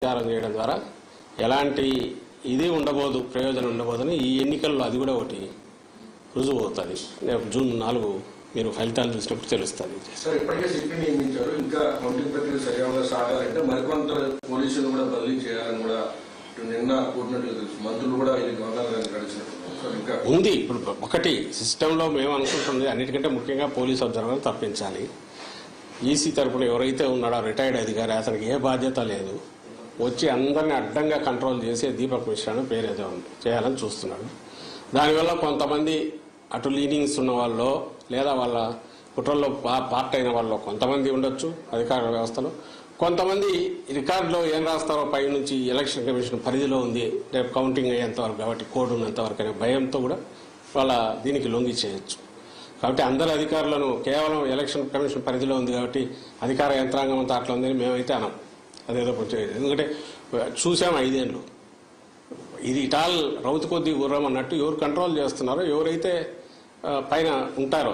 ప్రచారం చేయడం ద్వారా ఎలాంటి ఇది ఉండబోదు, ప్రయోజనం ఉండబోదని ఈ ఎన్నికల్లో అది కూడా ఒకటి రుజువు అవుతుంది. జూన్ 4 మీరు ఫలితాలు చూసినప్పుడు తెలుస్తుంది. సార్, ఇప్పటికే సిట్ని నియమించారు. ఇంకా కౌంటింగ్ ప్రక్రియ సరిగా సాగాలంటే మరికొంత పోలీసులు కూడా బదిలీ చేయాలని కూడా నిన్న కూడినట్లు తెలుసు. మంత్రులు కూడా ఇది గడిచినట్టు ఉంది. ఇప్పుడు ఒకటి సిస్టంలో మేము అనుకుంటుంది అన్నిటికంటే ముఖ్యంగా పోలీస్ అబ్జర్వర్ తప్పించాలి. ఈసీ తరఫున ఎవరైతే ఉన్నాడో రిటైర్డ్ అధికారి, అతనికి ఏ బాధ్యత లేదు, వచ్చి అందరినీ అడ్డంగా కంట్రోల్ చేసే దీపక్ మిశ్రా పేరు ఏదో ఉంది చేయాలని చూస్తున్నాడు. దానివల్ల కొంతమంది అటు లీనింగ్స్ ఉన్న వాళ్ళు లేదా వాళ్ళ కుట్రల్లో పార్ట్ అయిన వాళ్ళు కొంతమంది ఉండొచ్చు అధికార వ్యవస్థలో, కొంతమంది రికార్డులో ఏం రాస్తారో పై నుంచి ఎలక్షన్ కమిషన్ పరిధిలో ఉంది, రేపు కౌంటింగ్ అయ్యేంతవరకు కాబట్టి కోడ్ ఉన్నంతవరకు అనే భయంతో కూడా వాళ్ళ దీనికి లొంగి చేయొచ్చు. కాబట్టి అందరు అధికారులను కేవలం ఎలక్షన్ కమిషన్ పరిధిలో ఉంది కాబట్టి అధికార యంత్రాంగం అంతా అట్లా ఉందని మేమైతే అనం. అదేదో కొంచెం ఎందుకంటే చూసాం 5 ఏళ్ళు ఇది ఇటాల్ రౌతు కొద్ది గుర్రం అన్నట్టు ఎవరు కంట్రోల్ చేస్తున్నారో, ఎవరైతే పైన ఉంటారో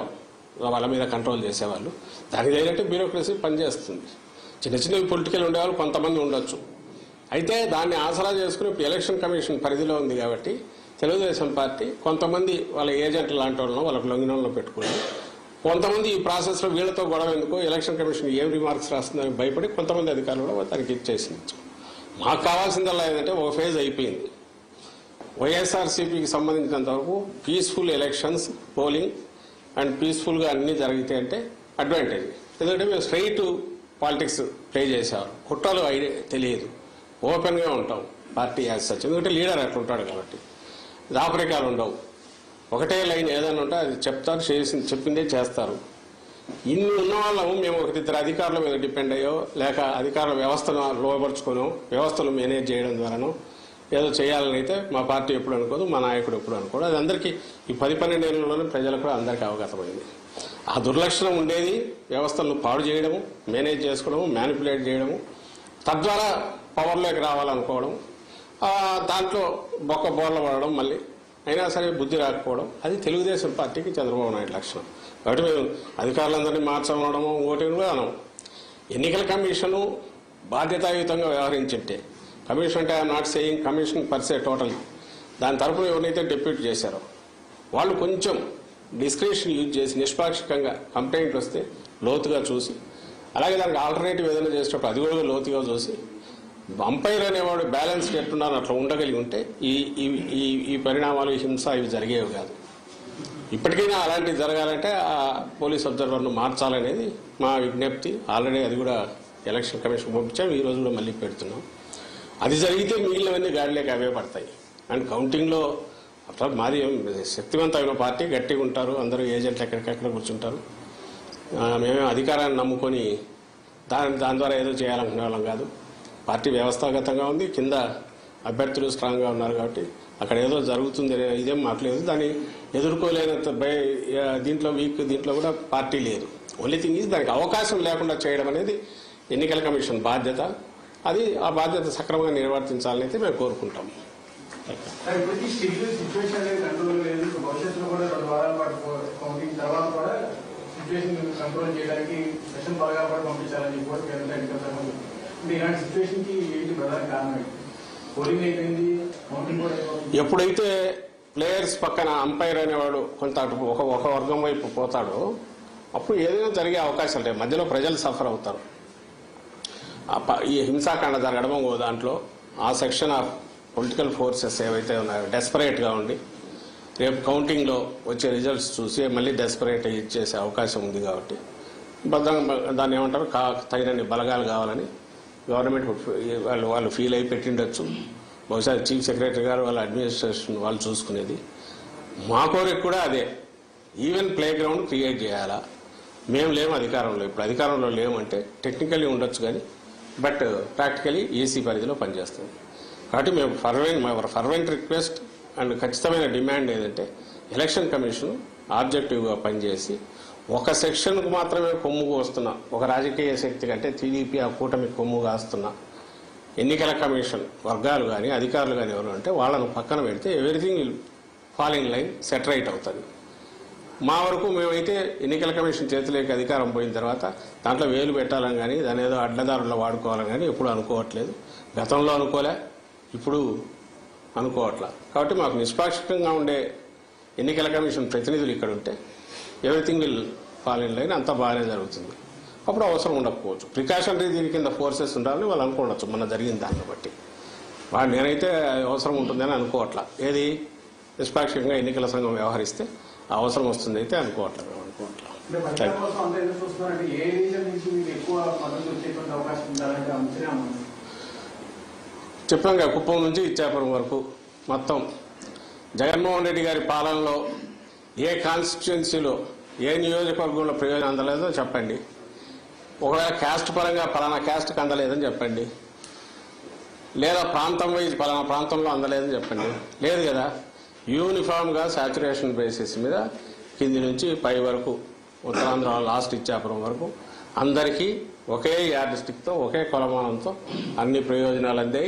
వాళ్ళ మీద కంట్రోల్ చేసేవాళ్ళు, దానికి ఏంటంటే బ్యూరోక్రసీ పనిచేస్తుంది. చిన్న చిన్నవి పొలిటికల్ ఉండేవాళ్ళు కొంతమంది ఉండొచ్చు. అయితే దాన్ని ఆసరా చేసుకుని ఎలక్షన్ కమిషన్ పరిధిలో ఉంది కాబట్టి తెలుగుదేశం పార్టీ కొంతమంది వాళ్ళ ఏజెంట్లు లాంటి వాళ్ళను వాళ్ళకు లొంగినంలో పెట్టుకుని, కొంతమంది ఈ ప్రాసెస్లో వీళ్ళతో గొడవ ఎందుకో ఎలక్షన్ కమిషన్ ఏం రిమార్క్స్ రాస్తుందని భయపడి కొంతమంది అధికారులు కూడా దానికి ఇచ్చేసింది. మాకు కావాల్సిందల్లా ఏంటంటే ఒక ఫేజ్ అయిపోయింది. వైఎస్ఆర్సీపీకి సంబంధించినంత వరకు పీస్ఫుల్ ఎలక్షన్స్, పోలింగ్ అండ్ పీస్ఫుల్గా అన్నీ జరిగితే అంటే అడ్వాంటేజ్. ఎందుకంటే మేము స్ట్రైట్ పాలిటిక్స్ ప్లే చేసేవారు, కుట్రలు తెలియదు, ఓపెన్గా ఉంటాం పార్టీ యాజ్ సచ్. ఎందుకంటే లీడర్ అట్లా ఉంటాడు కాబట్టి దాపరికాలు ఉండవు. ఒకటే లైన్ ఏదైనా ఉంటే అది చెప్తారు, చెప్పిందే చేస్తారు. ఇన్ని ఉన్న వాళ్ళము మేము ఒకరిద్దరు అధికారుల మీద డిపెండ్ అయ్యో లేక అధికారుల వ్యవస్థను లోపరుచుకోనో వ్యవస్థను మేనేజ్ చేయడం ద్వారానో ఏదో చేయాలని అయితే మా పార్టీ ఎప్పుడు అనుకోదు, మా నాయకుడు ఎప్పుడు అనుకోడు. అది అందరికీ ఈ 10-12 ఏళ్లలోనే ప్రజలకు కూడా అందరికీ అవగతమైంది. ఆ దుర్లక్షణం ఉండేది వ్యవస్థలను పాడు చేయడము, మేనేజ్ చేసుకోవడము, మ్యానిపులేట్ చేయడము, తద్వారా పవర్లోకి రావాలనుకోవడం, దాంట్లో బొక్క బోర్ల పడడం, మళ్ళీ అయినా సరే బుద్ధి రాకపోవడం, అది తెలుగుదేశం పార్టీకి చంద్రబాబు నాయుడు లక్షణం. కాబట్టి మేము అధికారులందరినీ మార్చమనడము ఓటు కూడా అనం. ఎన్నికల కమిషను బాధ్యతాయుతంగా వ్యవహరించింటే, కమిషన్ అంటే I'm not saying commission per se total, దాని తరఫున ఎవరైతే డిప్యూట్ చేశారో వాళ్ళు కొంచెం డిస్క్రిప్షన్ యూజ్ చేసి నిష్పాక్షికంగా కంప్లైంట్లు వస్తే లోతుగా చూసి, అలాగే దానికి ఆల్టర్నేటివ్ ఏదైనా చేసేటప్పుడు అది కూడా లోతుగా చూసి, అంపైర్ అనేవాడు బ్యాలెన్స్ ఎట్టున్నారని అట్లా ఉండగలిగి ఉంటే ఈ పరిణామాలు, హింస ఇవి జరిగేవి కాదు. ఇప్పటికైనా అలాంటివి జరగాలంటే ఆ పోలీస్ అబ్జర్వర్ను మార్చాలనేది మా విజ్ఞప్తి. ఆల్రెడీ అది కూడా ఎలక్షన్ కమిషన్ పంపించాం, ఈరోజు కూడా మళ్ళీ పెడుతున్నాం. అది జరిగితే మిగిలినవన్నీ గాడిలోకి అవే పడతాయి. అండ్ కౌంటింగ్లో అట్లా మాది శక్తివంతమైన పార్టీ, గట్టిగా ఉంటారు, అందరూ ఏజెంట్లు ఎక్కడికెక్కడ కూర్చుంటారు. మేమే అధికారాన్ని నమ్ముకొని దాని ద్వారా ఏదో చేయాలనుకునే వాళ్ళం కాదు. పార్టీ వ్యవస్థాగతంగా ఉంది, కింద అభ్యర్థులు స్ట్రాంగ్గా ఉన్నారు కాబట్టి అక్కడ ఏదో జరుగుతుంది ఇదేం మాట్లేదు. దాన్ని ఎదుర్కోలేనంత దీంట్లో దీంట్లో కూడా పార్టీ లేదు. ఓన్లీ థింగ్ ఈజ్ దానికి అవకాశం లేకుండా చేయడం అనేది ఎన్నికల కమిషన్ బాధ్యత. అది ఆ బాధ్యత సక్రమంగా నిర్వర్తించాలని అయితే మేము కోరుకుంటాం. ఎప్పుడైతే ప్లేయర్స్ పక్కన అంపైర్ అనేవాడు కొంత ఒక వర్గం వైపు పోతాడో అప్పుడు ఏదైనా జరిగే అవకాశాలు లేవు. మధ్యలో ప్రజలు సఫర్ అవుతారు. ఈ హింసాకాండ జరగడమో దాంట్లో ఆ సెక్షన్ ఆఫ్ పొలిటికల్ ఫోర్సెస్ ఏవైతే ఉన్నాయో డెస్పరేట్గా ఉండి రేపు కౌంటింగ్లో వచ్చే రిజల్ట్స్ చూసి మళ్ళీ డెస్పరేట్ ఇచ్చేసే అవకాశం ఉంది. కాబట్టి దాన్ని ఏమంటారు, తగినన్ని బలగాలు కావాలని గవర్నమెంట్ వాళ్ళు ఫీల్ అయి పెట్టిండొచ్చు. బహుశా చీఫ్ సెక్రటరీ గారు వాళ్ళ అడ్మినిస్ట్రేషన్ వాళ్ళు చూసుకునేది. మా కోరిక కూడా అదే, ఈవెన్ ప్లే గ్రౌండ్ క్రియేట్ చేయాలా. మేము లేము అధికారంలో, ఇప్పుడు అధికారంలో లేమంటే టెక్నికల్లీ ఉండొచ్చు కానీ బట్ ప్రాక్టికలీ ఏసీ పరిధిలో పనిచేస్తుంది. కాబట్టి మేము ఫర్వెంట్ రిక్వెస్ట్ అండ్ ఖచ్చితమైన డిమాండ్ ఏంటంటే ఎలక్షన్ కమిషన్ ఆబ్జెక్టివ్గా పనిచేసి ఒక సెక్షన్కు మాత్రమే కొమ్ము వస్తున్న ఒక రాజకీయ శక్తి కంటే టీడీపీ ఆ కూటమి కొమ్ము కాస్తున్న ఎన్నికల కమిషన్ వర్గాలు కానీ అధికారులు కానీ ఎవరు అంటే వాళ్ళను పక్కన పెడితే everything will fall in line, set right అవుతుంది. మా వరకు మేమైతే ఎన్నికల కమిషన్ చేతిలోకి అధికారం పోయిన తర్వాత దాంట్లో వేలు పెట్టాలని కానీ దాని ఏదో అడ్డదారుల్లో వాడుకోవాలని కానీ ఎప్పుడు అనుకోవట్లేదు. గతంలో అనుకోలే, ఇప్పుడు అనుకోవట్లా. కాబట్టి మాకు నిష్పాక్షికంగా ఉండే ఎన్నికల కమిషన్ ప్రతినిధులు ఇక్కడ ఉంటే everything will fall in line, అంతా బాగానే జరుగుతుంది. అప్పుడు అవసరం ఉండకపోవచ్చు. ప్రికాషనరీ దీని కింద ఫోర్సెస్ ఉండాలని వాళ్ళు అనుకోవచ్చు మన జరిగిన దాన్ని బట్టి. వాళ్ళు నేనైతే అవసరం ఉంటుందని అనుకోవట్లా. ఏది నిష్పాక్షికంగా ఎన్నికల సంఘం వ్యవహరిస్తే అవసరం వస్తుంది అయితే అనుకోవట్లేదు. చెప్పాం కదా, కుప్పం నుంచి ఇచ్చాపురం వరకు మొత్తం జగన్మోహన్ రెడ్డి గారి పాలనలో ఏ కాన్స్టిట్యుయెన్సీలో ఏ నియోజకవర్గంలో ప్రయోజనం అందలేదో చెప్పండి. ఒకవేళ క్యాస్ట్ పరంగా పలానా క్యాస్ట్కి అందలేదని చెప్పండి, లేదా ప్రాంతం వైజ్ పలానా ప్రాంతంలో అందలేదని చెప్పండి. లేదు కదా, యూనిఫామ్గా సాచురేషన్ బేసిస్ మీద కింది నుంచి పై వరకు ఉత్తరాంధ్ర లాస్ట్ ఇచ్చాపురం వరకు అందరికీ ఒకే యార్డ్ స్టిక్తో ఒకే కొలమానంతో అన్ని ప్రయోజనాలు అందాయి.